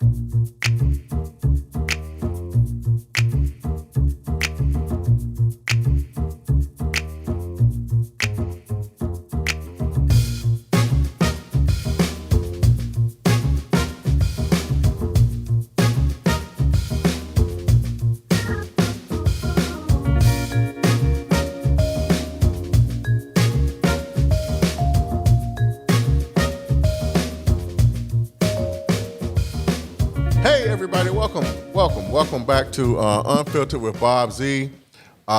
Hey everybody, welcome back to Unfiltered with Bob Z.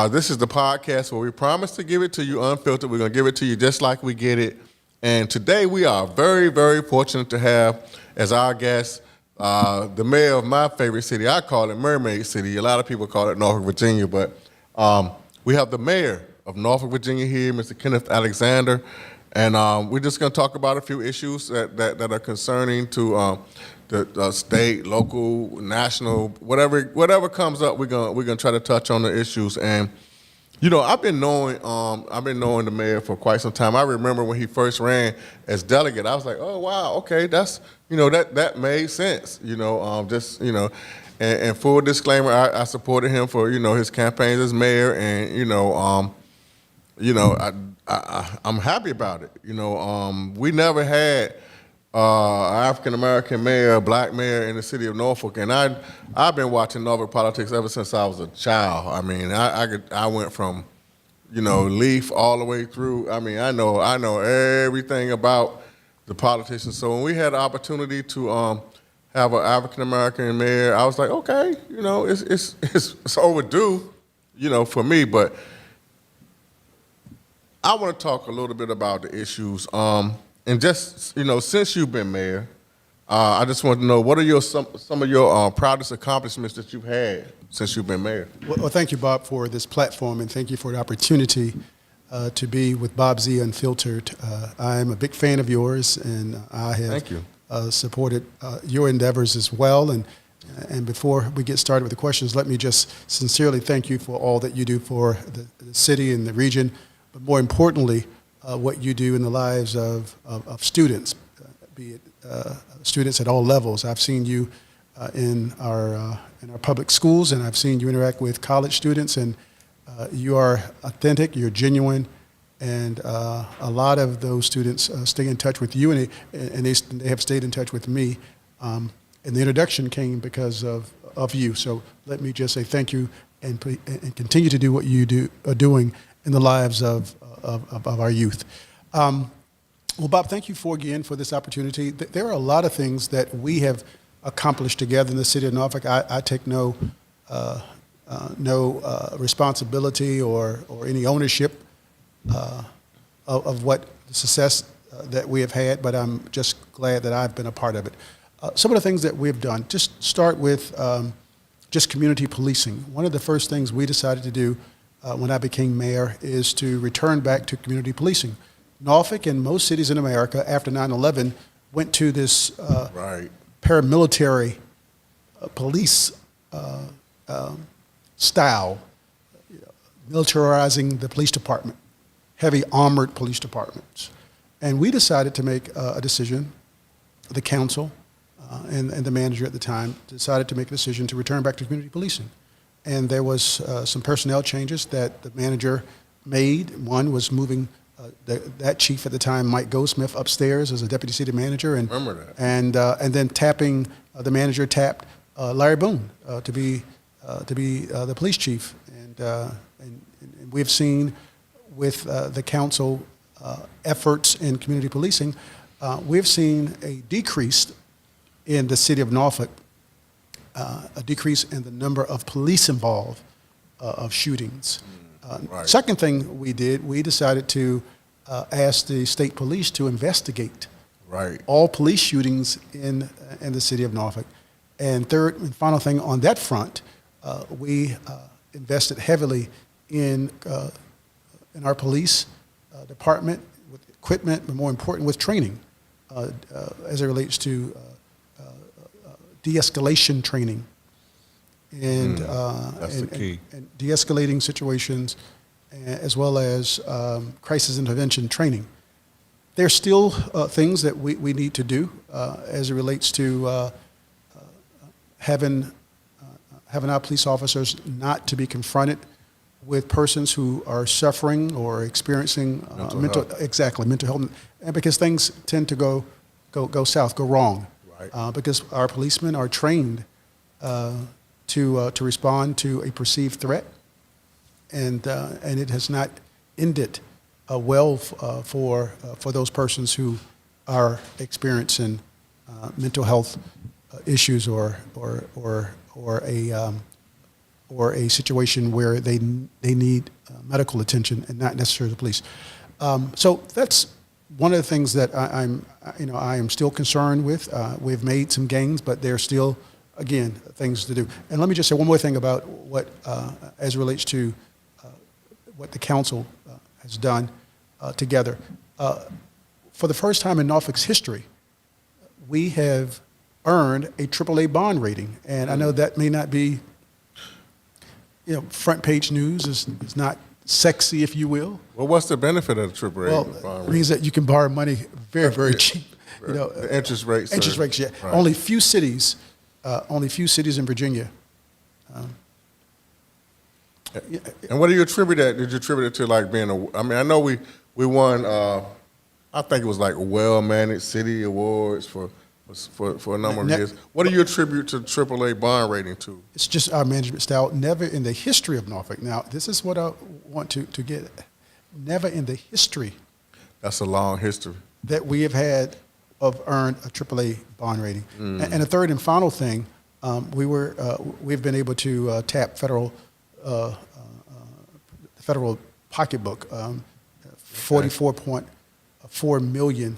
This is the podcast where we promise to give it to you unfiltered. We're going to give it to you just like we get it. And today we are very, very fortunate to have as our guest the mayor of my favorite city. I call it Mermaid City. A lot of people call it Norfolk, Virginia, but we have the mayor of Norfolk, Virginia here, Mr. Kenneth Alexander. And we're just going to talk about a few issues that are concerning to the state, local, national, whatever comes up. We're gonna try to touch on the issues. And you know, I've been knowing the mayor for quite some time. I remember when he first ran as delegate. I was like, oh wow, okay, that's that made sense. And full disclaimer, I supported him for his campaigns as mayor, and I'm happy about it. We never had African American mayor, black mayor in the city of Norfolk, and I've been watching Norfolk politics ever since I was a child. I mean, I went from Leaf all the way through. I mean, I know everything about the politicians. So when we had the opportunity to have an African American mayor, I was like, okay, it's overdue, for me, but. I want to talk a little bit about the issues, and just since you've been mayor, I just want to know what are some of your proudest accomplishments that you've had since you've been mayor. Well, thank you, Bob, for this platform, and thank you for the opportunity to be with Bob Z Unfiltered. I'm a big fan of yours, and I have thank you. Supported your endeavors as well. And before we get started with the questions, let me just sincerely thank you for all that you do for the city and the region. But more importantly, what you do in the lives of students, be it students at all levels. I've seen you in our public schools, and I've seen you interact with college students, and you are authentic, you're genuine, and a lot of those students stay in touch with you, and they have stayed in touch with me. And the introduction came because of you. So let me just say thank you, and continue to do what you are doing in the lives of our youth. Well, Bob, thank you again for this opportunity. There are a lot of things that we have accomplished together in the city of Norfolk. I take no responsibility or any ownership of what the success that we have had, but I'm just glad that I've been a part of it. Some of the things that we've done, just start with just community policing. One of the first things we decided to do when I became mayor is to return back to community policing. Norfolk and most cities in America after 9/11 went to this paramilitary police style, militarizing the police department, heavy armored police departments. And we decided to make a decision, the council and the manager at the time decided to make a decision to return back to community policing. And there was some personnel changes that the manager made. One was moving that chief at the time, Mike Goldsmith, upstairs as a deputy city manager, and remember that. And then the manager tapped Larry Boone to be the police chief. And we've seen with the council efforts in community policing, we've seen a decrease in the city of Norfolk. A decrease in the number of police involved of shootings. Second thing we did, we decided to ask the state police to investigate all police shootings in the city of Norfolk. And third and final thing on that front, we invested heavily in our police department with equipment, but more important with training as it relates to de-escalation training and the key. And de-escalating situations, as well as crisis intervention training. There's still things that we need to do as it relates to having our police officers not to be confronted with persons who are suffering or experiencing mental health, and because things tend to go south, go wrong, Right. because our policemen are trained to respond to a perceived threat, and it has not ended well for those persons who are experiencing mental health issues or a situation where they need medical attention and not necessarily the police. So that's one of the things that I am still concerned with. We've made some gains, but there are still, again, things to do. And let me just say one more thing about what, as it relates to what the council has done together. For the first time in Norfolk's history, we have earned a AAA bond rating. And I know that may not be, front page news is not sexy, if you will. Well, what's the benefit of the AAA Well, bond it means that you can borrow money very, very Yeah. cheap. The interest rates. Interest rates, yeah. Right. Only few cities in Virginia. And what do you attribute that? Did you attribute it to like being I know we won. I think it was like well-managed city awards for a number of years. What do you attribute to AAA bond rating to? It's just our management style. Never in the history of Norfolk. Now, this is what I want to get. Never in the history That's a long history. that we have had of earned a AAA bond rating. And the third and final thing, we've been able to tap federal pocketbook, $44.4 million,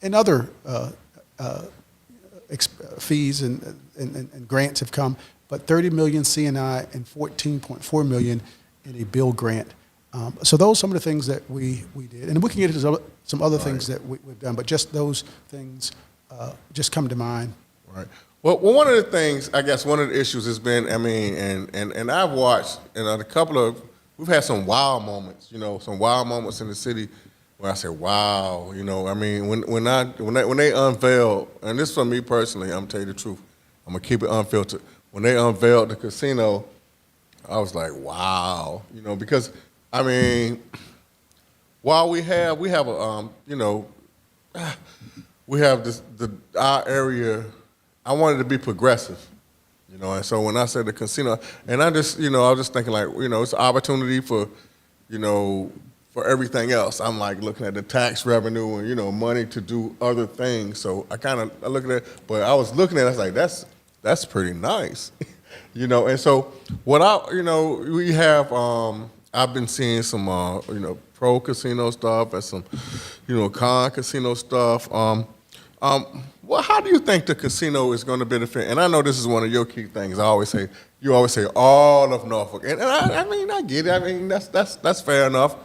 and other fees and grants have come, but $30 million C&I and $14.4 million in a bill grant. So those are some of the things that we did, and we can get into some other things that we've done, but just those things just come to mind. Right. Well, one of the things, I guess, one of the issues has been, and I've watched, we've had some wow moments, some wow moments in the city where I said, wow, when they unveiled, and this is for me personally, I'm gonna tell you the truth, I'm gonna keep it unfiltered. When they unveiled the casino, I was like, wow, because while we have our area. I wanted to be progressive, and so when I said the casino, and I was just thinking like, it's an opportunity for everything else. I'm like looking at the tax revenue and, money to do other things. So I look at it, but I was looking at it, I was like, that's pretty nice, and so we have, I've been seeing some, pro casino stuff and some, con casino stuff. Well, how do you think the casino is going to benefit? And I know this is one of your key things. You always say all of Norfolk, and I get it. That's fair enough.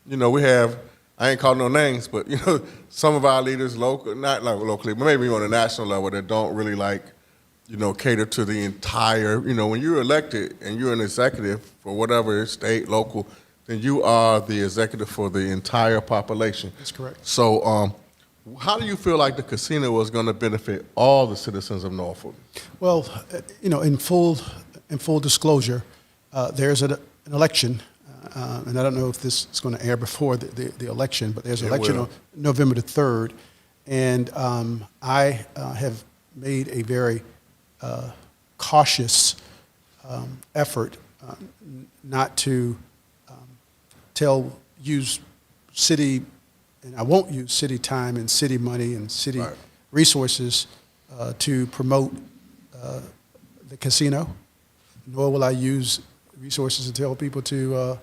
We have, I ain't calling no names, but some of our leaders not like locally, but maybe on a national level that don't really cater to the entire. When you're elected and you're an executive for whatever state, local, then you are the executive for the entire population. That's correct. So. How do you feel like the casino is going to benefit all the citizens of Norfolk? Well, in full disclosure, there's an election, and I don't know if this is going to air before the election, but there's an election on November the 3rd, and I have made a very cautious effort not to use city. And I won't use city time and city money and city resources to promote the casino, nor will I use resources to tell people to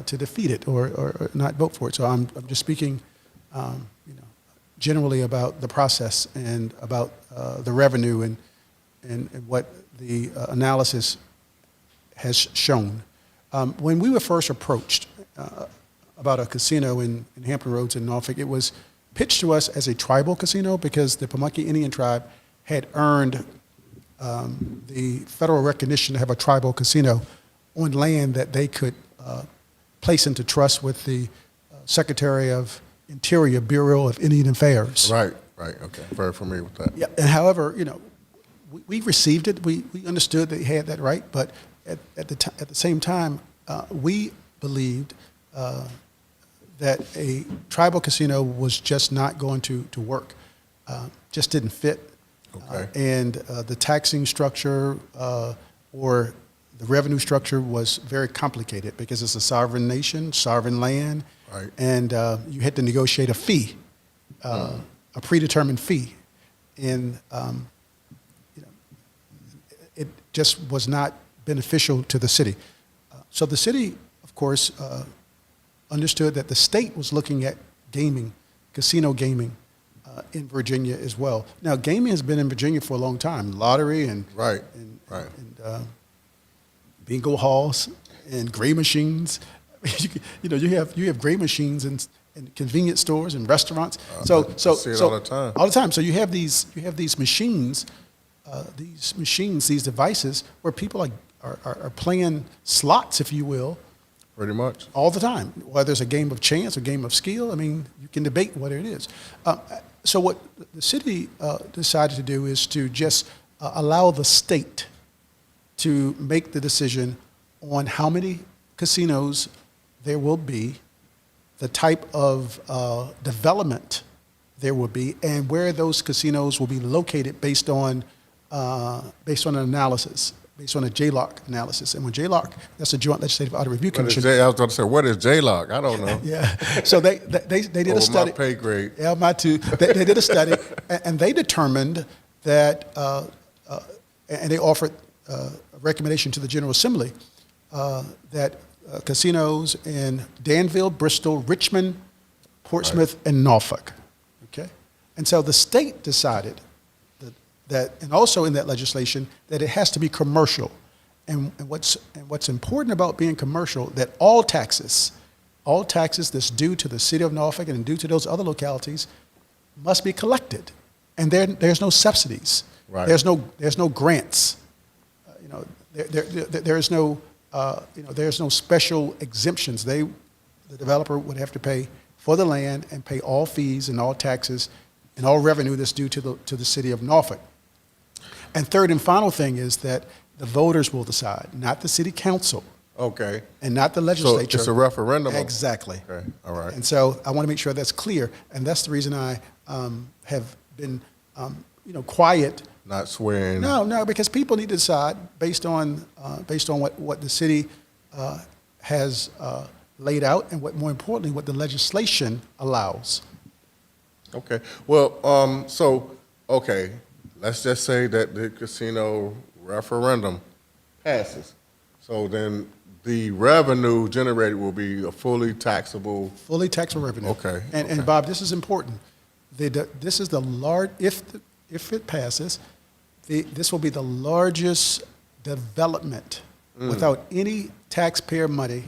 defeat it or not vote for it. So I'm just speaking, generally about the process and about the revenue and what the analysis has shown. When we were first approached about a casino in Hampton Roads in Norfolk, it was pitched to us as a tribal casino because the Pamunkey Indian tribe had earned the federal recognition to have a tribal casino on land that they could place into trust with the Secretary of Interior, Bureau of Indian Affairs. Right, okay. Very familiar with that. Yeah, and however, we received it. We understood they had that right, but at the same time, we believed that a tribal casino was just not going to work. Just didn't fit. Okay. And the taxing structure or the revenue structure was very complicated because it's a sovereign nation, sovereign land, right. And you had to negotiate a fee, a predetermined fee, and it just was not beneficial to the city. So the city, of course, understood that the state was looking at gaming, casino gaming, in Virginia as well. Now, gaming has been in Virginia for a long time. Lottery and Right. and bingo halls and gray machines. You have gray machines in convenience stores and restaurants. I see it all the time. All the time. So you have these machines, these devices where people are playing slots, if you will, Pretty much. all the time. Whether it's a game of chance, a game of skill, I mean, you can debate what it is. So what the city decided to do is to just allow the state to make the decision on how many casinos there will be, the type of development there will be, and where those casinos will be located based on an analysis, based on a JLOC analysis. And when JLOC, that's a Joint Legislative Audit Review Commission. I was going to say, what is JLOC? I don't know. Yeah. So they did a study. My pay grade. Yeah, my too. They did a study, and they determined that, and they offered a recommendation to the General Assembly that casinos in Danville, Bristol, Richmond, Portsmouth, and Norfolk. Okay, and so the state decided that, and also in that legislation, that it has to be commercial. And what's important about being commercial, that all taxes that's due to the city of Norfolk and due to those other localities must be collected, and there's no subsidies. Right. There's no grants. There's no special exemptions. The developer would have to pay for the land and pay all fees and all taxes and all revenue that's due to the city of Norfolk. And third and final thing is that the voters will decide, not the city council. Okay. And not the legislature. So it's a referendum. Exactly. Okay. All right. And so I want to make sure that's clear, and that's the reason I have been, quiet. Not swearing. No, because people need to decide based on what the city has laid out, and more importantly, what the legislation allows. Okay. Well, okay. Let's just say that the casino referendum passes. So then the revenue generated will be a fully taxable revenue. Okay. And Bob, this is important. This is the large. If it passes, this will be the largest development without any taxpayer money,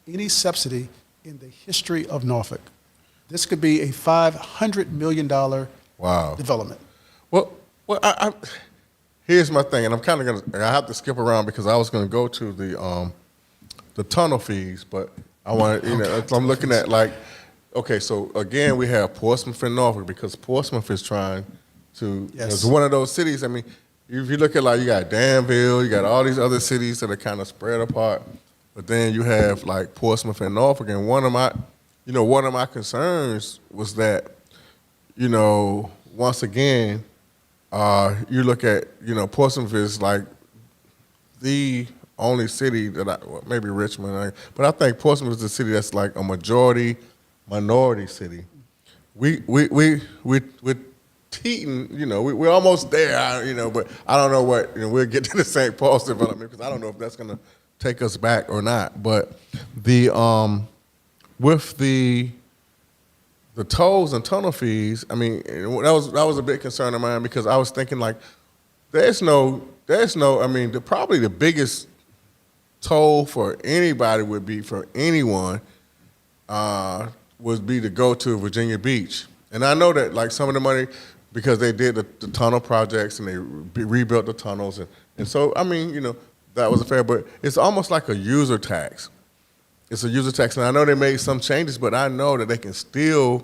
any subsidy in the history of Norfolk. This could be a $500 million development. Well, here's my thing, and I'm kind of I have to skip around because I was gonna go to the tunnel fees, but I want I'm looking at okay, so again we have Portsmouth and Norfolk because Portsmouth is trying to. Yes. It's one of those cities. I mean, if you look at you got Danville, you got all these other cities that are kind of spread apart, but then you have Portsmouth and Norfolk, and one of my concerns was that, once again. You look at, Portsmouth is the only city that maybe Richmond, but I think Portsmouth is the city that's a minority city. We're teeting, we're almost there, but I don't know what, we'll get to the St. Paul's development because I don't know if that's going to take us back or not. But with the tolls and tunnel fees, I mean, that was a big concern of mine because I was thinking there's no, I mean, probably the biggest toll for anybody would be for anyone would be to go to Virginia Beach. And I know that some of the money, because they did the tunnel projects and they rebuilt the tunnels. And so, I mean, that was fair, but it's almost like a user tax. It's a user tax, and I know they made some changes, but I know that they can still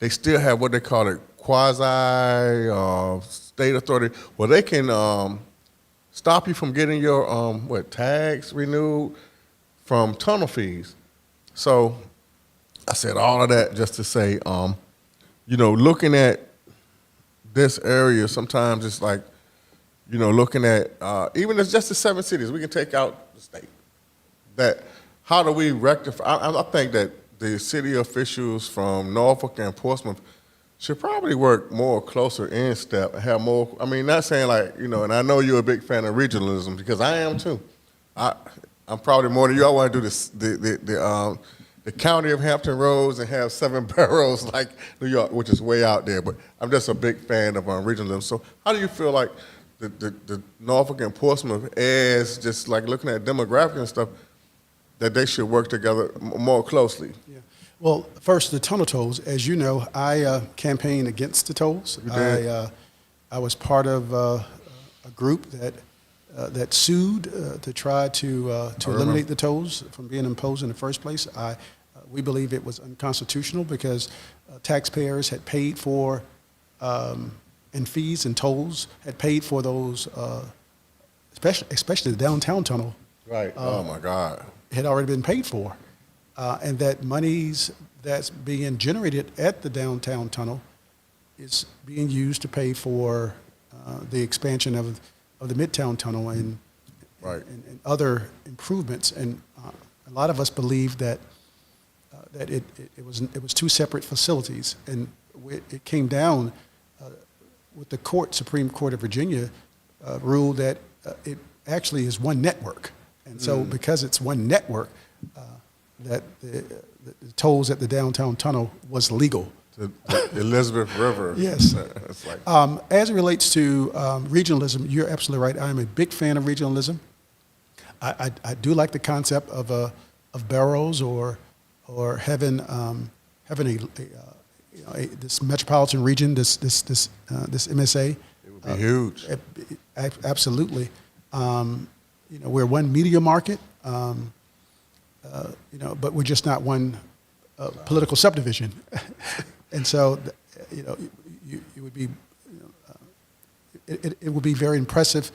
they still have what they call it quasi state authority, where they can stop you from getting your tags renewed from tunnel fees. So I said all of that just to say, looking at this area, sometimes it's like, looking at even it's just the 7 cities, we can take out the state. That how do we rectify? I think that the city officials from Norfolk and Portsmouth should probably work more closer in step and have more. I mean, not saying like, and I know you're a big fan of regionalism because I am too. I'm probably more than you. I want to do this, the county of Hampton Roads and have 7 boroughs like New York, which is way out there. But I'm just a big fan of regionalism. So how do you feel like the Norfolk and Portsmouth, as just like looking at demographics and stuff, that they should work together more closely? Yeah. Well, first, the tunnel tolls. As you know, I campaigned against the tolls. I was part of a group that sued to try to eliminate the tolls from being imposed in the first place. We believe it was unconstitutional because taxpayers had paid for, and fees and tolls had paid for those, especially the downtown tunnel. Right. Oh my God. Had already been paid for, and that monies that's being generated at the downtown tunnel is being used to pay for the expansion of the Midtown Tunnel and, right. and other improvements. And a lot of us believe that it was 2 separate facilities, and it came down with the Supreme Court of Virginia ruled that it actually is one network. And so because it's one network, that the tolls at the downtown tunnel was legal. The Elizabeth River. Yes. It's like, as it relates to regionalism, you're absolutely right. I'm a big fan of regionalism. I do like the concept of boroughs or having this metropolitan region, this MSA. it would be huge. Absolutely. We're one media market, but we're just not one political subdivision. And so, it would be, it would be very impressive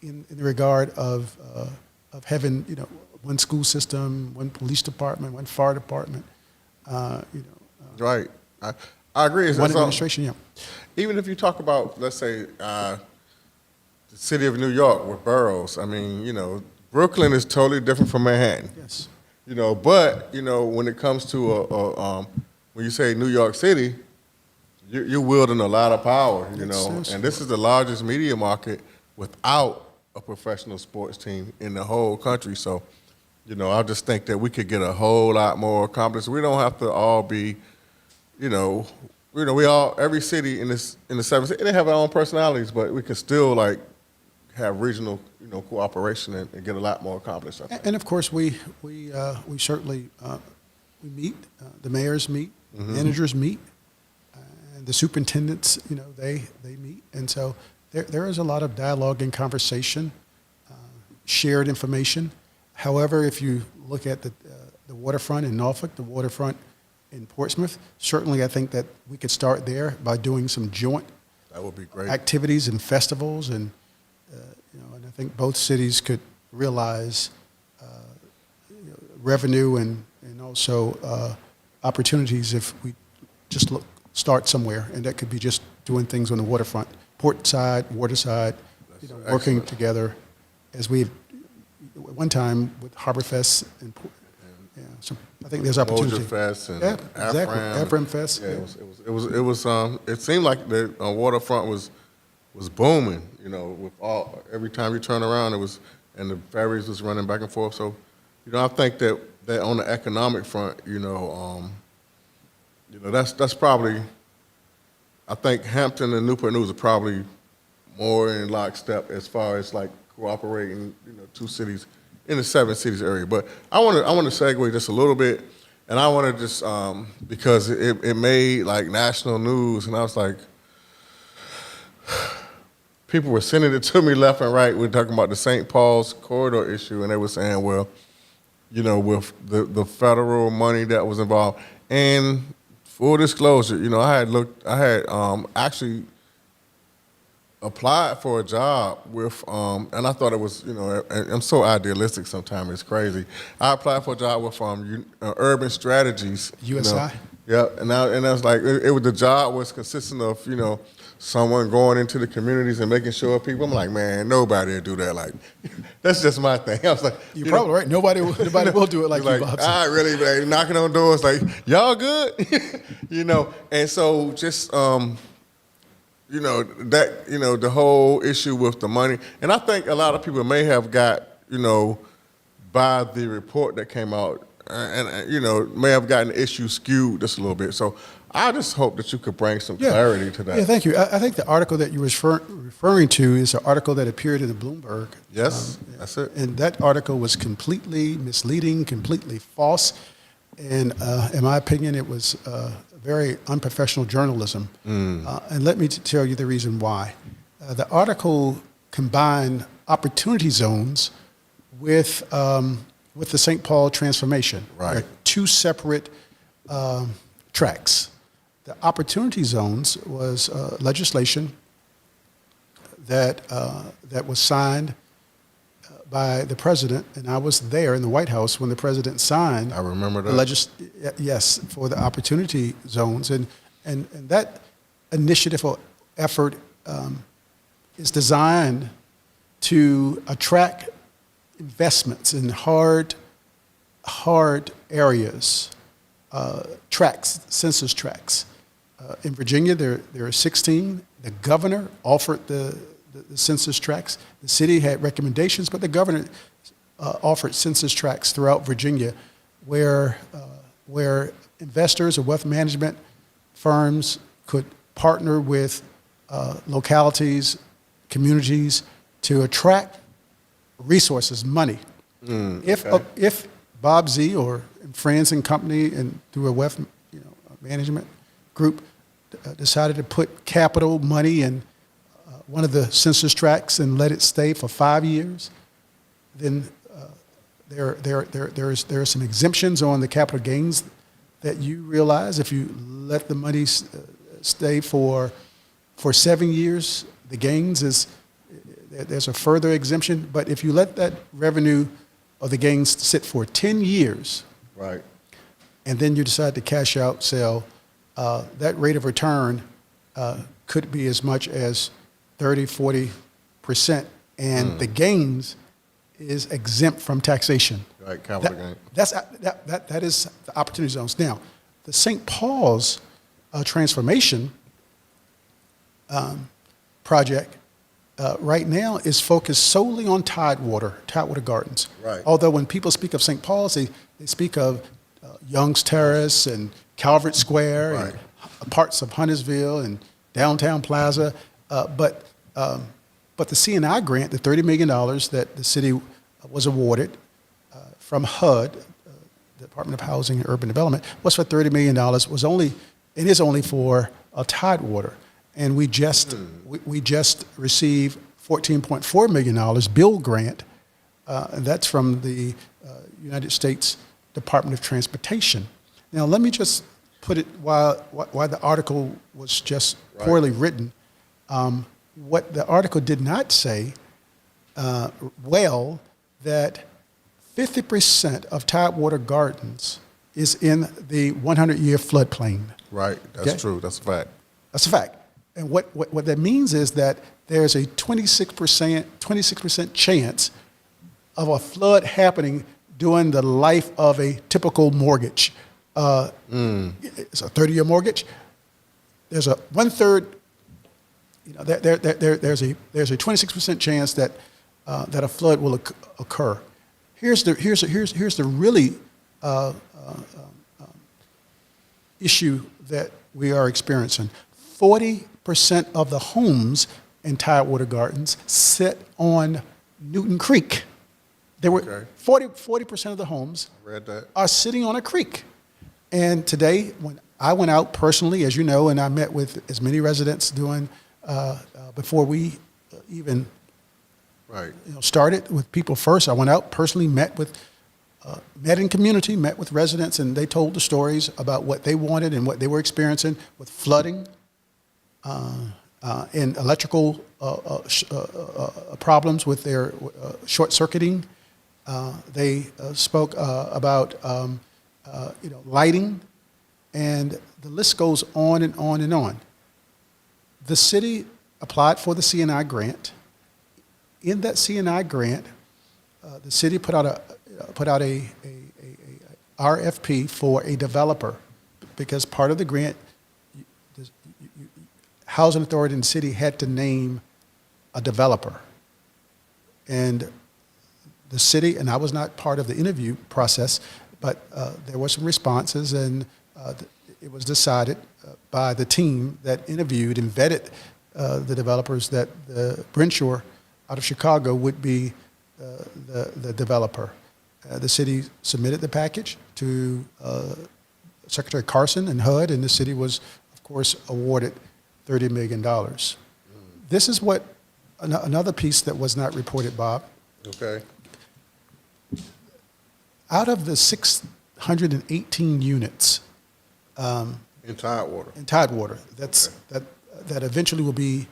in the regard of having, one school system, one police department, one fire department, Right. I agree. one administration, yeah. Even if you talk about, let's say, the city of New York with boroughs, I mean, Brooklyn is totally different from Manhattan. Yes. But when it comes to when you say New York City, you're wielding a lot of power, Yes. and this is the largest media market without a professional sports team in the whole country. So, I just think that we could get a whole lot more accomplished. We don't have to all be, we all, every city in the 7 cities, they have their own personalities, but we can still like have regional, cooperation and get a lot more accomplished. I think. And of course, we certainly we meet. The mayors meet, managers meet, and the superintendents. They meet, and so there is a lot of dialogue and conversation, shared information. However, if you look at the waterfront in Norfolk, the waterfront in Portsmouth, certainly I think that we could start there by doing some joint That would be great. activities and festivals, and and I think both cities could realize revenue and also opportunities if we just start somewhere, and that could be just doing things on the waterfront, port side, water side, working together, as we one time with Harbor Fest and so I think there's opportunity. Moser Fest and Exactly. Afram Fest. Yeah, it seemed like the waterfront was booming, with every time you turn around and the ferries was running back and forth. So, I think that on the economic front, that's probably, I think Hampton and Newport News are probably more in lockstep as far as like cooperating, 2 cities in the 7 cities area. But I want to segue just a little bit, and I want to just because it made like national news, and I was like, people were sending it to me left and right. We're talking about the St. Paul's corridor issue, and they were saying, well, with the federal money that was involved, and full disclosure, I had actually applied for a job with, and I thought it was, I'm so idealistic sometimes, it's crazy. I applied for a job with Urban Strategies. USI? Yeah, and I was like, the job was consisting of, someone going into the communities and making sure people, I'm like, man, nobody will do that. Like, that's just my thing. I was like, You're probably right. Nobody will do it like you, Bob. I really like, knocking on doors like, y'all good? And so just, the whole issue with the money. And I think a lot of people may have got, by the report that came out, and may have gotten the issue skewed just a little bit. So I just hope that you could bring some clarity to that. Yeah, thank you. I think the article that you were referring to is an article that appeared in the Bloomberg. Yes, that's it. And that article was completely misleading, completely false. And in my opinion, it was very unprofessional journalism. And let me tell you the reason why. The article combined opportunity zones with the St. Paul transformation. Right. They're two separate tracks. The opportunity zones was legislation that was signed by the president, and I was there in the White House when the president signed. I remember that. Yes, for the opportunity zones, and that initiative or effort is designed to attract investments in hard areas, census tracts. In Virginia, there are 16. The governor offered the census tracts. The city had recommendations, but the governor offered census tracts throughout Virginia where investors or wealth management firms could partner with localities, communities to attract resources, money. If Bob Z or friends and company and through a wealth management group decided to put capital money in one of the census tracts and let it stay for 5 years, then there are some exemptions on the capital gains that you realize. If you let the money stay for 7 years, the gains there's a further exemption. But if you let that revenue or the gains sit for 10 years, right, and then you decide to cash out, sell, that rate of return could be as much as 30-40%, and the gains is exempt from taxation. Right, capital gain. That is the opportunity zones. Now, the St. Paul's transformation project right now is focused solely on Tidewater Gardens. Right. Although when people speak of St. Paul's, they speak of Young's Terrace and Calvert Square, right, and parts of Huntersville and Downtown Plaza. But the C&I grant, the $30 million that the city was awarded from HUD, Department of Housing and Urban Development, was for $30 million. It is only for Tidewater. And we just received $14.4 million bill grant, and that's from the United States Department of Transportation. Now, let me just put it why the article was just poorly written. What the article did not say that 50% of Tidewater Gardens is in the 100-year floodplain. Right, that's true. That's a fact. That's a fact. And what that means is that there's a 26% chance of a flood happening during the life of a typical mortgage. It's a 30-year mortgage. There's a 1/3. There's a 26% chance that a flood will occur. Here's the really issue that we are experiencing. 40% of the homes in Tidewater Gardens sit on Newton Creek. There were 40% of the homes are sitting on a creek. And today, when I went out personally, as you know, and I met with as many residents before we even started with people first, I went out personally, met with met in community, met with residents, and they told the stories about what they wanted and what they were experiencing with flooding and electrical problems with their short circuiting. They spoke about lighting, and the list goes on and on and on. The city applied for the C&I grant. In that C&I grant, the city put out a RFP for a developer, because part of the grant, the housing authority in the city had to name a developer. And the city, and I was not part of the interview process, but there were some responses, and it was decided by the team that interviewed and vetted the developers that the Brenshaw out of Chicago would be the developer. The city submitted the package to Secretary Carson and HUD, and the city was, of course, awarded $30 million. This is what another piece that was not reported, Bob. Okay. Out of the 618 units In Tidewater. that eventually will be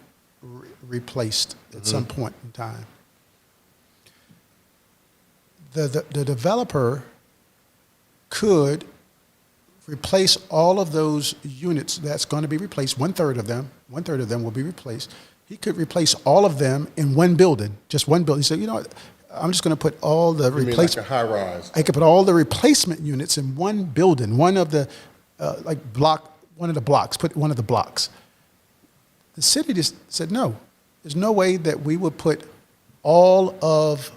replaced at some point in time, the developer could replace all of those units that's going to be replaced. One third of them will be replaced. He could replace all of them in one building, just one building. He said, you know what, I'm just going to put all the replacement. Like a high rise. I could put all the replacement units in one building, one of the blocks, put one of the blocks. The city just said, no, there's no way that we would put all of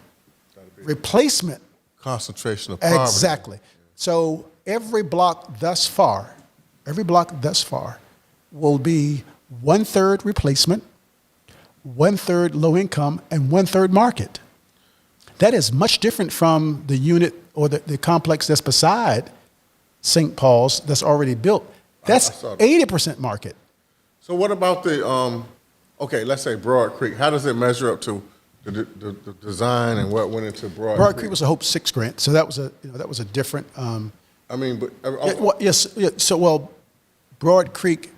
replacement. Concentration of poverty. Exactly. So every block thus far will be 1/3 replacement, 1/3 low income, and 1/3 market. That is much different from the unit or the complex that's beside St. Paul's that's already built. That's 80% market. So what about the, okay, let's say Broad Creek. How does it measure up to the design and what went into Broad Creek? Broad Creek was a Hope 6 grant, so that was a different. Broad Creek,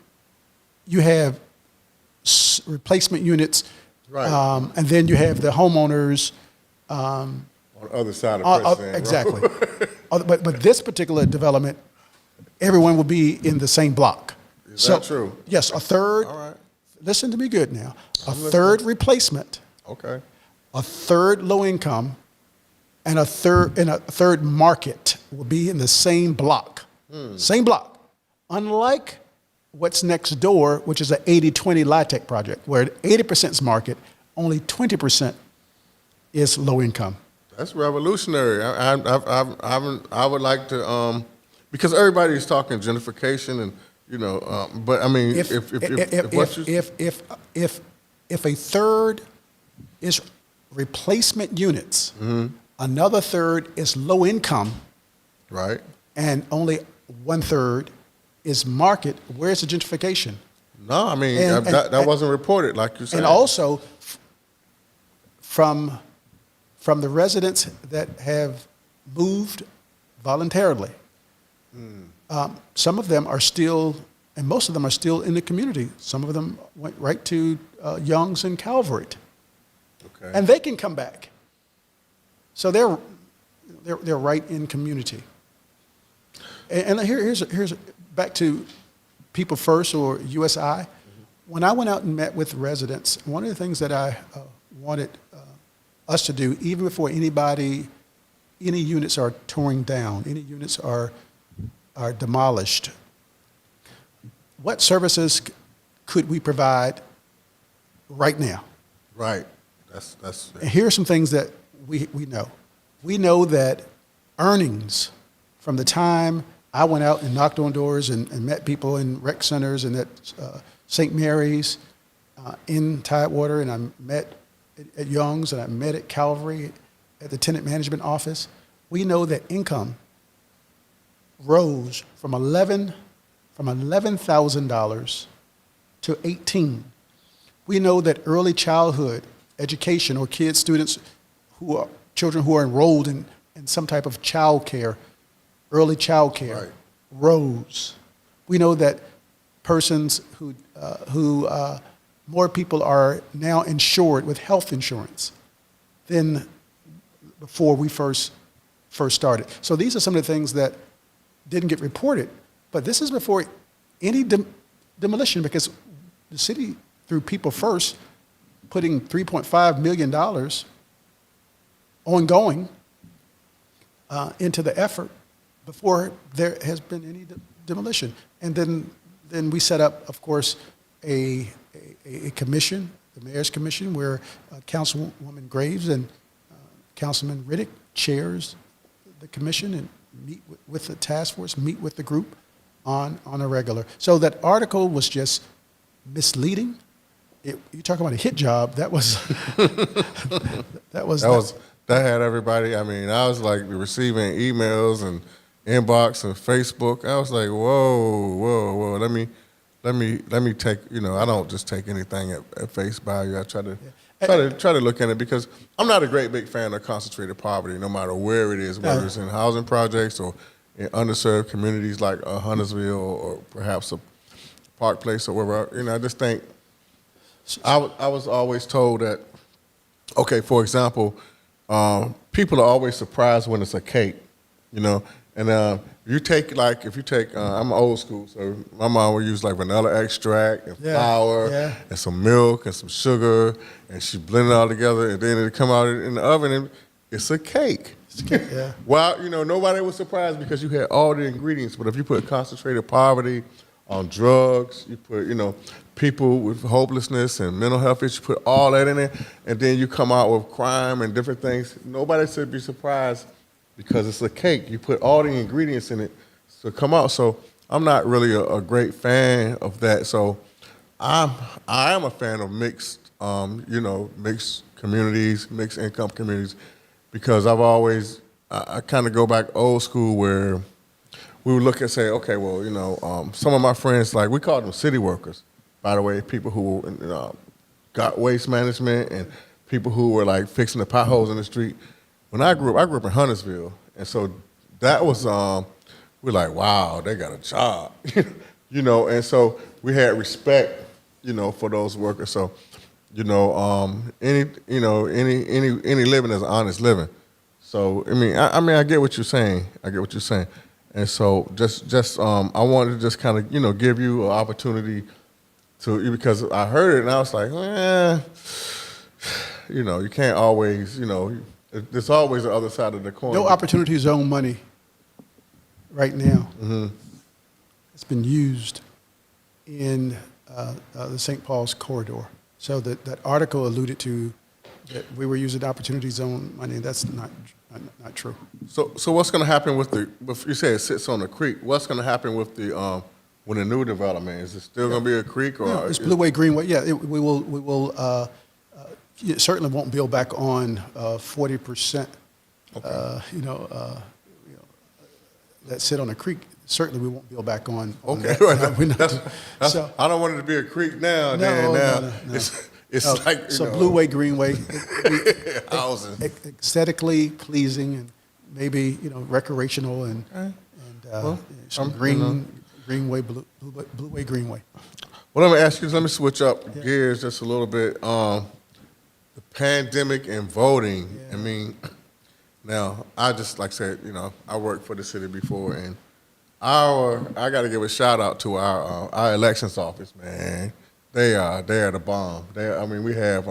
you have replacement units, right, and then you have the homeowners. On the other side of President exactly. But this particular development, everyone will be in the same block. Is that true? Yes, a third. All right. Listen to me good now. A third replacement. Okay. A third low income, and a third market will be in the same block. Same block. Unlike what's next door, which is an 80-20 LIHTC project, where 80% is market, only 20% is low income. That's revolutionary. I would like to, because everybody's talking gentrification and, but I mean, if a third is replacement units, another third is low income, right, and only 1/3 is market, where's the gentrification? No, I mean, that wasn't reported, like you said. And also, from the residents that have moved voluntarily, some of them are still, and most of them are still in the community. Some of them went right to Young's and Calvary. Okay. And they can come back. So they're right in community. And here's back to People First or USI. When I went out and met with residents, one of the things that I wanted us to do, even before any units are torn down, any units are demolished, what services could we provide right now? Right. That's. And here are some things that we know. We know that earnings from the time I went out and knocked on doors and met people in rec centers and at St. Mary's in Tidewater, and I met at Young's, and I met at Calvary at the tenant management office. We know that income rose from $11,000 to $18,000. We know that early childhood education, or children who are enrolled in and some type of child care, early child care, Right. rose. We know that persons more people are now insured with health insurance than before we first started. So these are some of the things that didn't get reported, but this is before any demolition, because the city, through People First, putting $3.5 million ongoing into the effort before there has been any demolition. And then we set up, of course, a commission, the Mayor's Commission, where Councilwoman Graves and Councilman Riddick chairs the commission and meet with the task force, meet with the group on a regular. So that article was just misleading. You talk about a hit job. That was that had everybody. I mean, I was like receiving emails and inbox and Facebook. I was like, whoa. Let me take. I don't just take anything at face value. I try to look at it, because I'm not a great big fan of concentrated poverty, no matter where it is, whether it's in housing projects or in underserved communities like Huntersville or perhaps a Park Place or wherever. I just think I was always told that, okay, for example, people are always surprised when it's a cake, and if you take, I'm old school, so my mom would use like vanilla extract and flour and some milk and some sugar, and she blend it all together, and then it come out in the oven, and it's a cake. Yeah. Well, nobody was surprised because you had all the ingredients, but if you put concentrated poverty on drugs, you put, people with hopelessness and mental health issues, put all that in there, and then you come out with crime and different things, nobody should be surprised because it's a cake. You put all the ingredients in it to come out. So I'm not really a great fan of that. So I am a fan of mixed communities, mixed income communities, because I kind of go back old school where we would look and say, okay, well, some of my friends, like we called them city workers, by the way, people who got waste management and people who were like fixing the potholes in the street. When I grew up in Huntersville, and so that was, we're like, wow, they got a job, and so we had respect, for those workers. So, any living is honest living. So I get what you're saying. And so just I wanted to just kind of give you an opportunity to, because I heard it and I was like, you can't always, there's always the other side of the coin. No opportunity zone money right now. Mm-hmm. It's been used in the St. Paul's corridor. So that article alluded to that we were using opportunity zone money. That's not true. So what's going to happen with you say it sits on the creek, what's going to happen with the when the new development? Is it still going to be a creek, or? No, it's Blueway Greenway. Yeah, we will it certainly won't build back on 40%. Okay. That sit on a creek. Certainly, we won't build back on. Okay, that. Right. So I don't want it to be a creek now. No. It's like Blueway Greenway, housing, aesthetically pleasing and maybe recreational and some Greenway, Blueway Greenway. Well, let me ask you. Let me switch up gears just a little bit. The pandemic and voting. Yeah. I mean, now I just like I said, I worked for the city before, and I got to give a shout out to our elections office, man. They are the bomb. We have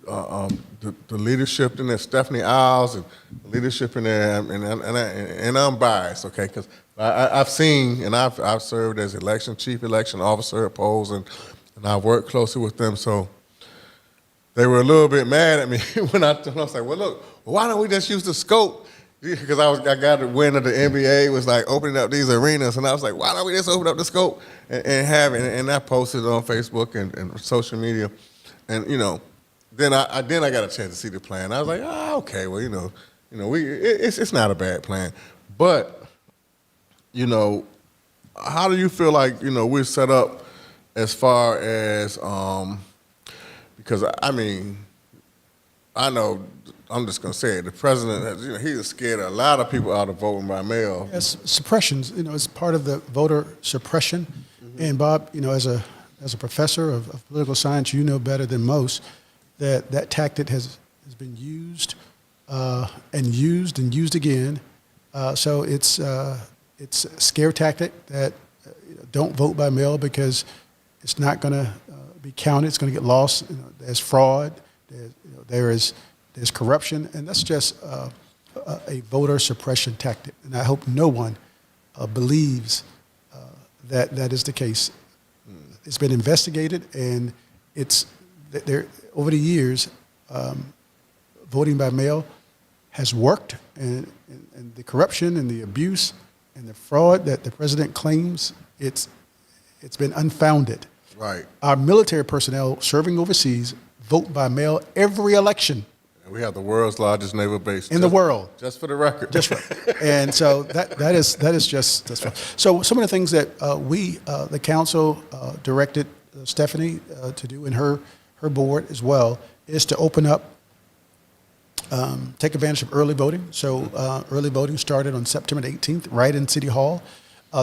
the leadership in there, Stephanie Isles, and the leadership in there, and I'm biased, okay, because I've seen and I've served as chief election officer at polls, and I've worked closely with them, so they were a little bit mad at me when I was like, well, look, why don't we just use the scope? Because I got the win of the NBA was like opening up these arenas, and I was like, why don't we just open up the scope and have it? And I posted it on Facebook and social media, and then I got a chance to see the plan. I was like, okay, well, it's not a bad plan, but how do you feel like we're set up as far as because I know I'm just gonna say it. The president, he has scared a lot of people out of voting by mail. Yes, suppressions, it's part of the voter suppression. And Bob, as a professor of political science, you know better than most that tactic has been used and used again. So it's a scare tactic that don't vote by mail because it's not going to be counted. It's going to get lost. There's fraud. There's corruption, and that's just a voter suppression tactic. And I hope no one believes that is the case. It's been investigated, and it's there over the years. Voting by mail has worked, and the corruption and the abuse and the fraud that the president claims, it's been unfounded. Right. Our military personnel serving overseas vote by mail every election. And we have the world's largest naval base In the world. Just for the record. Just right. And so that is just that's right. So some of the things that we, the council, directed Stephanie to do in her board as well is to open up, take advantage of early voting. So early voting started on September 18th, right in City Hall.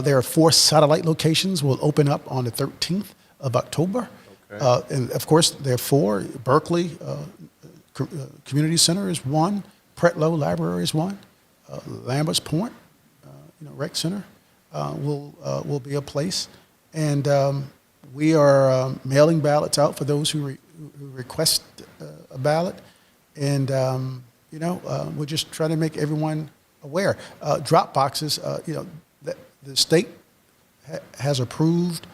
There are 4 satellite locations will open up on the 13th of October. Okay. And of course, there are 4. Berkeley Community Center is one. Pretlow Library is one. Lambert's Point, Rec Center will be a place. And we are mailing ballots out for those who request a ballot. And, we're just trying to make everyone aware. Drop boxes, the state has approved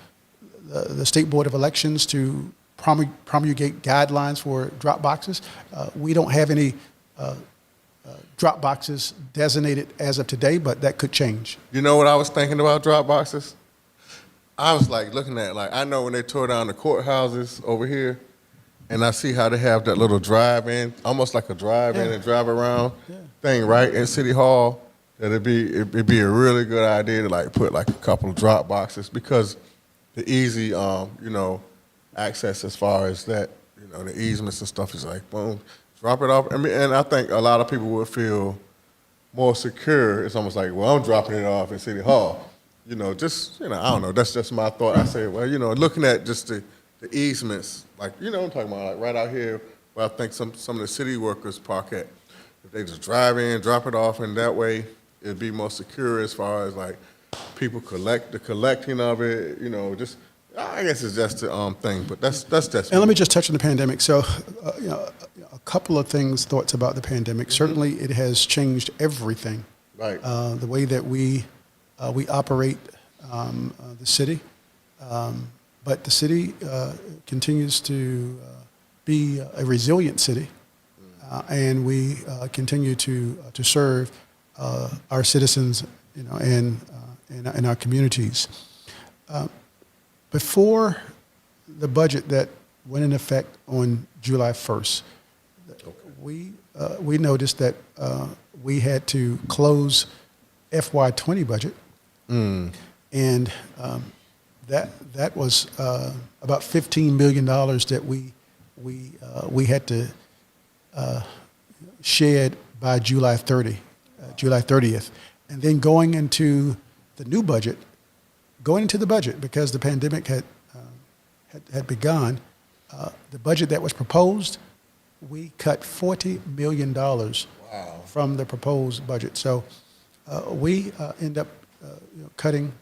the State Board of Elections to promulgate guidelines for drop boxes. We don't have any drop boxes designated as of today, but that could change. You know what I was thinking about drop boxes? I was looking at I know when they tore down the courthouses over here, and I see how they have that little drive-in, almost like a drive-in and drive around thing right in City Hall. That it'd be a really good idea to put a couple of drop boxes because the easy access as far as that the easements and stuff is boom, drop it off. And I think a lot of people would feel more secure. It's almost well, I'm dropping it off in City Hall. I don't know. That's just my thought. I say, well, looking at just the easements, I'm talking about right out here where I think some of the city workers park at. If they just drive in, drop it off, and that way it'd be more secure as far as people collecting of it. I guess it's just the thing, but that's just. And let me just touch on the pandemic. So, a couple of thoughts about the pandemic. Certainly, it has changed everything. Right. The way that we operate the city, but the city continues to be a resilient city, and we continue to serve our citizens, and our communities. Before the budget that went in effect on July 1st, we noticed that we had to close FY20 budget, and that was about $15 million that we had to shed by July 30th, and then going into the budget because the pandemic had begun. The budget that was proposed, we cut $40 million from the proposed budget. So we end up cutting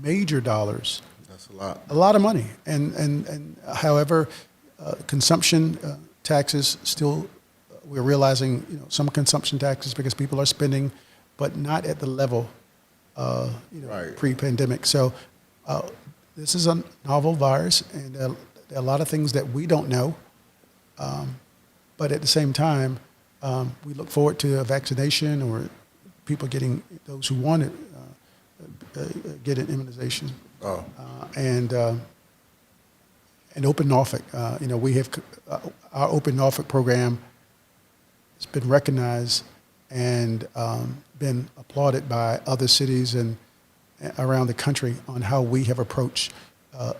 major dollars. That's a lot. A lot of money. And however, consumption taxes still, we're realizing some consumption taxes because people are spending, but not at the level right. pre-pandemic. So this is a novel virus, and there are a lot of things that we don't know. But at the same time, we look forward to a vaccination or people getting, those who want it, get an immunization. Oh. And Open Norfolk, we have our Open Norfolk program has been recognized and been applauded by other cities and around the country on how we have approached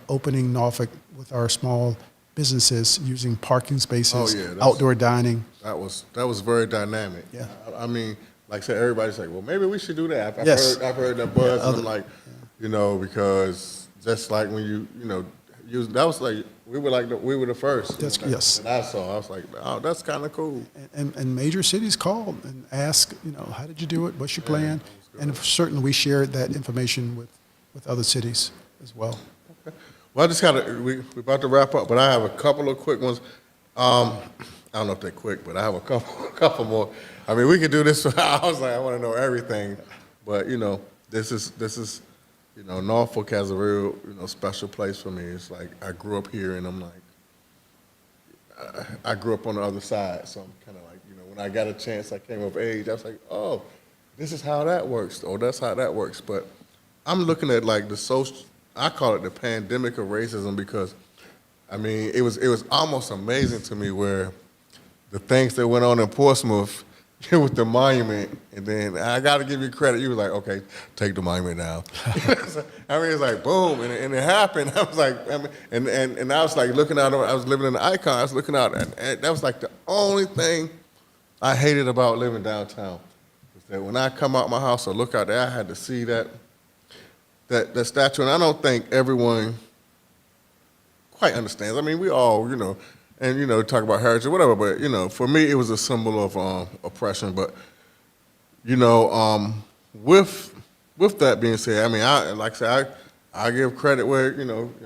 opening Norfolk with our small businesses using parking spaces, Oh, yeah, that's- outdoor dining. That was very dynamic. Yeah. I mean, like I said, everybody's like, well, maybe we should do that. Yes. I've heard that buzz, and other- I'm like, because just like when that was like we were the first. That's- that, yes. that I saw. I was like, oh, that's kind of cool. And major cities call and ask, how did you do it? What's your plan? And certainly we shared that information with other cities as well. Well, I just we're about to wrap up, but I have a couple of quick ones. I don't know if they're quick, but I have a couple more. I mean, we could do this. I was like, I want to know everything, but this is Norfolk has a real special place for me. It's like I grew up here, and I'm like, I grew up on the other side, so I'm kind of like, when I got a chance, I came of age. I was like, oh, this is how that works, or that's how that works. But I'm looking at like the social. I call it the pandemic of racism because, I mean, it was almost amazing to me where the things that went on in Portsmouth with the monument, and then I got to give you credit. You was like, okay, take the monument down. I mean, it's like boom, and it happened. I was like, and I was like looking out. I was living in the Icon. I was looking out, and that was like the only thing I hated about living downtown. Was that when I come out my house or look out there, I had to see that statue, and I don't think everyone quite understands. I mean, we all, and talk about heritage or whatever, but for me, it was a symbol of oppression. But with that being said, I mean, I give credit where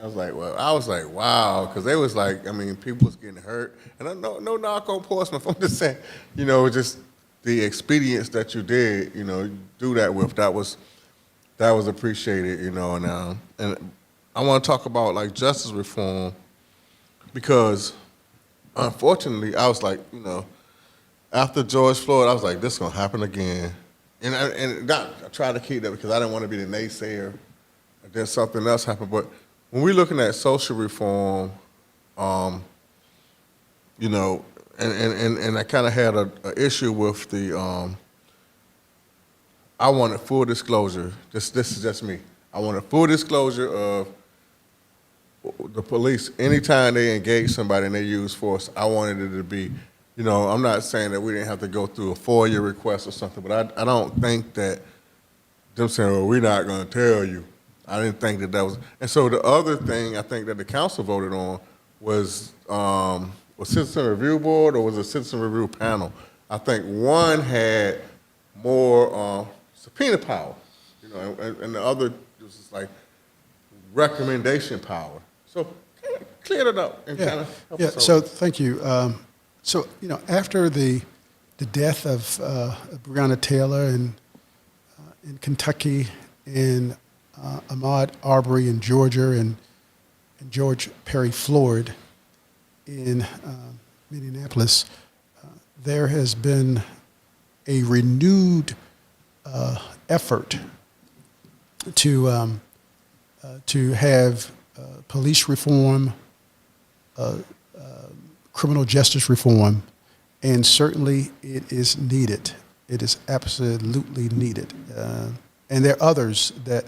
I was like, wow, because they was like, I mean, people was getting hurt, and I no knock on Portsmouth. I'm just saying, just the expedience that you did, do that with that was appreciated, and I want to talk about like justice reform because unfortunately I was like, after George Floyd, I was like, this is gonna happen again, and I tried to keep that because I didn't want to be the naysayer. And then something else happened, but when we're looking at social reform, and I kind of had a issue with the. I wanted full disclosure. This is just me. I wanted full disclosure of the police. Anytime they engage somebody and they use force, I wanted it to be, I'm not saying that we didn't have to go through a FOIA request or something, but I don't think that them saying, well, we're not going to tell you. I didn't think that was. And so the other thing I think that the council voted on was Citizen Review Board or was a Citizen Review Panel. I think one had more subpoena power, and the other was just like recommendation power. So kind of cleared it up and kind of helped us So out. thank you. After the death of Breonna Taylor in Kentucky, and Ahmaud Arbery in Georgia, and George Perry Floyd in Minneapolis, there has been a renewed effort to have police reform, criminal justice reform, and certainly it is needed. It is absolutely needed, and there are others that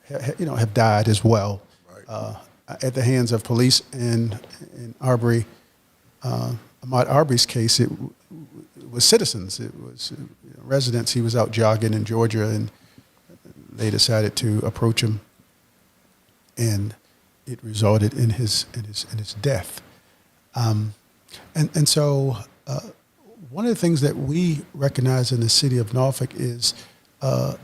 have died as well at the hands of police. And in Arbery, Ahmaud Arbery's case, it was citizens. It was residents. He was out jogging in Georgia, and they decided to approach him, and it resulted in his death. And so one of the things that we recognize in the city of Norfolk is that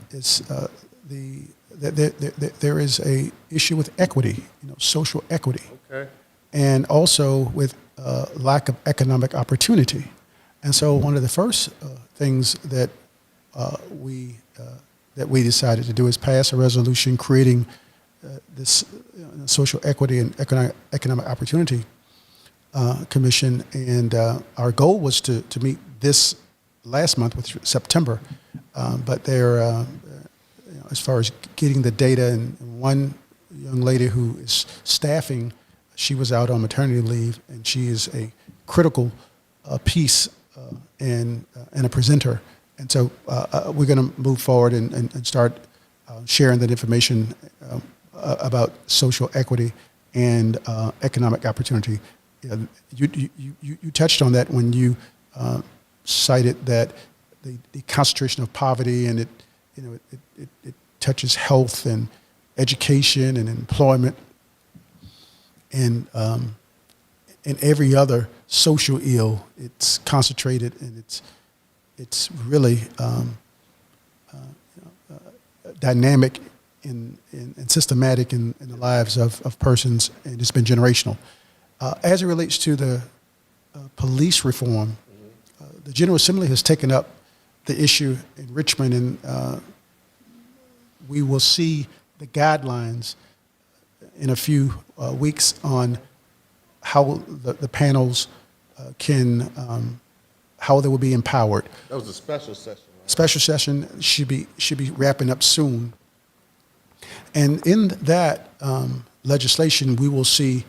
there is a issue with equity, social equity, Okay. and also with lack of economic opportunity. And so one of the first things that we decided to do is pass a resolution creating this social equity and economic opportunity commission. And our goal was to meet this last month, which was September, but they're as far as getting the data, and one young lady who is staffing, she was out on maternity leave, and she is a critical piece and a presenter. And so we're going to move forward and start sharing that information about social equity and economic opportunity. You touched on that when you cited that the concentration of poverty, and it touches health and education and employment and every other social ill. It's concentrated, and it's really dynamic and systematic in the lives of persons, and it's been generational. As it relates to the police reform, the General Assembly has taken up the issue in Richmond, and we will see the guidelines in a few weeks on how the panels how they will be empowered. That was a special session. Right? Special session should be wrapping up soon. And in that legislation, we will see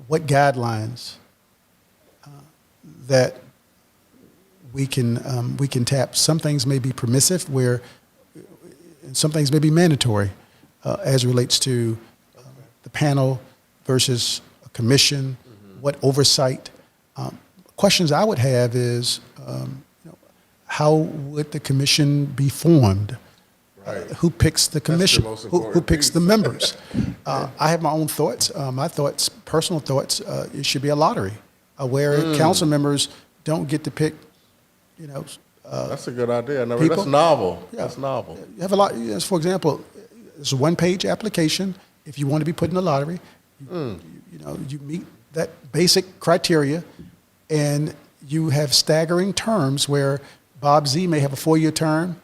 what guidelines that we can tap. Some things may be permissive, and some things may be mandatory as it relates to the panel versus a commission, what oversight. Questions I would have is, how would the commission be formed? Right. Who picks the commission? Who picks the members? Yeah. I have my own thoughts. My thoughts, personal thoughts, it should be a lottery where council members don't get to pick, That's a good idea. people? That's novel. Yeah. That's novel. You have a lot. For example, it's a one-page application. If you want to be put in the lottery, you meet that basic criteria, and you have staggering terms where Bob Z may have a 4-year term.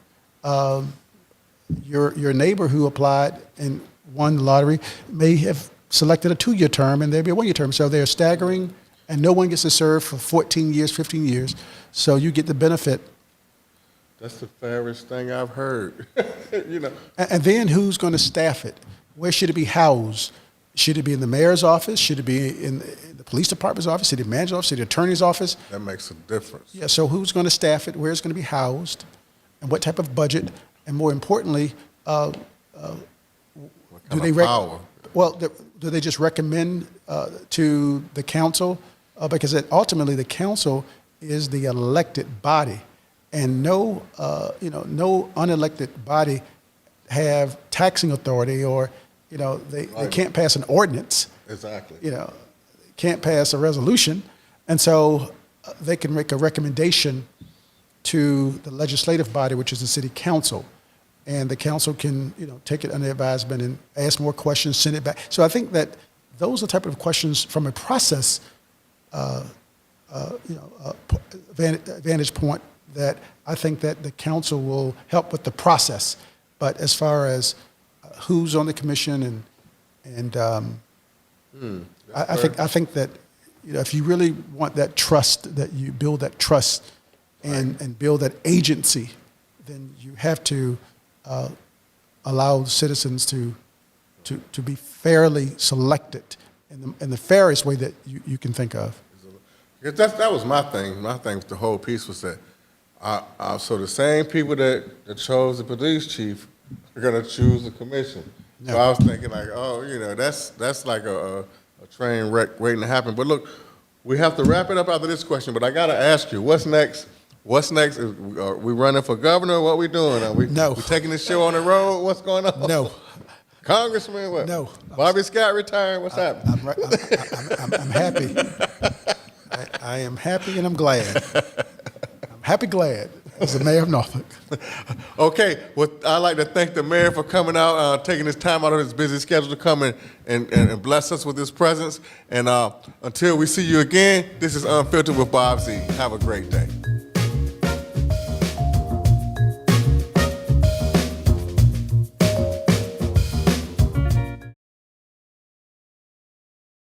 Your neighbor who applied and won the lottery may have selected a 2-year term, and there'll be a 1-year term. So they're staggering, and no one gets to serve for 14 years, 15 years. So you get the benefit. That's the fairest thing I've heard. And then who's going to staff it? Where should it be housed? Should it be in the mayor's office? Should it be in the police department's office, city manager's office, city attorney's office? That makes a difference. Yeah, so who's going to staff it? Where it's going to be housed? And what type of budget? And more importantly, What do kind they of power? do they just recommend to the council? Because ultimately the council is the elected body, and no unelected body have taxing authority, or they can't pass an ordinance. Exactly. Can't pass a resolution, and so they can make a recommendation to the legislative body, which is the city council, and the council can take it under advisement and ask more questions, send it back. So I think that those are the type of questions from a process vantage point that I think that the council will help with the process. But as far as who's on the commission I think that if you really want that trust, that you build that trust and build that agency, then you have to allow citizens to be fairly selected in the fairest way that you can think of. That was my thing. My thing with the whole piece was that so the same people that chose the police chief are going to choose the commission. No. So I was thinking that's like a train wreck waiting to happen. But look, we have to wrap it up after this question. But I got to ask you, what's next? What's next? Are we running for governor? What are we doing? Are we taking this show on the road? What's going on? No. Congressman, what? No. Bobby Scott retiring? What's happening? I'm happy. I am happy and I'm glad. I'm happy glad as the mayor of Norfolk. Okay, well, I'd like to thank the mayor for coming out, taking his time out of his busy schedule to come and bless us with his presence. And until we see you again, this is Unfiltered with Bob Z. Have a great day.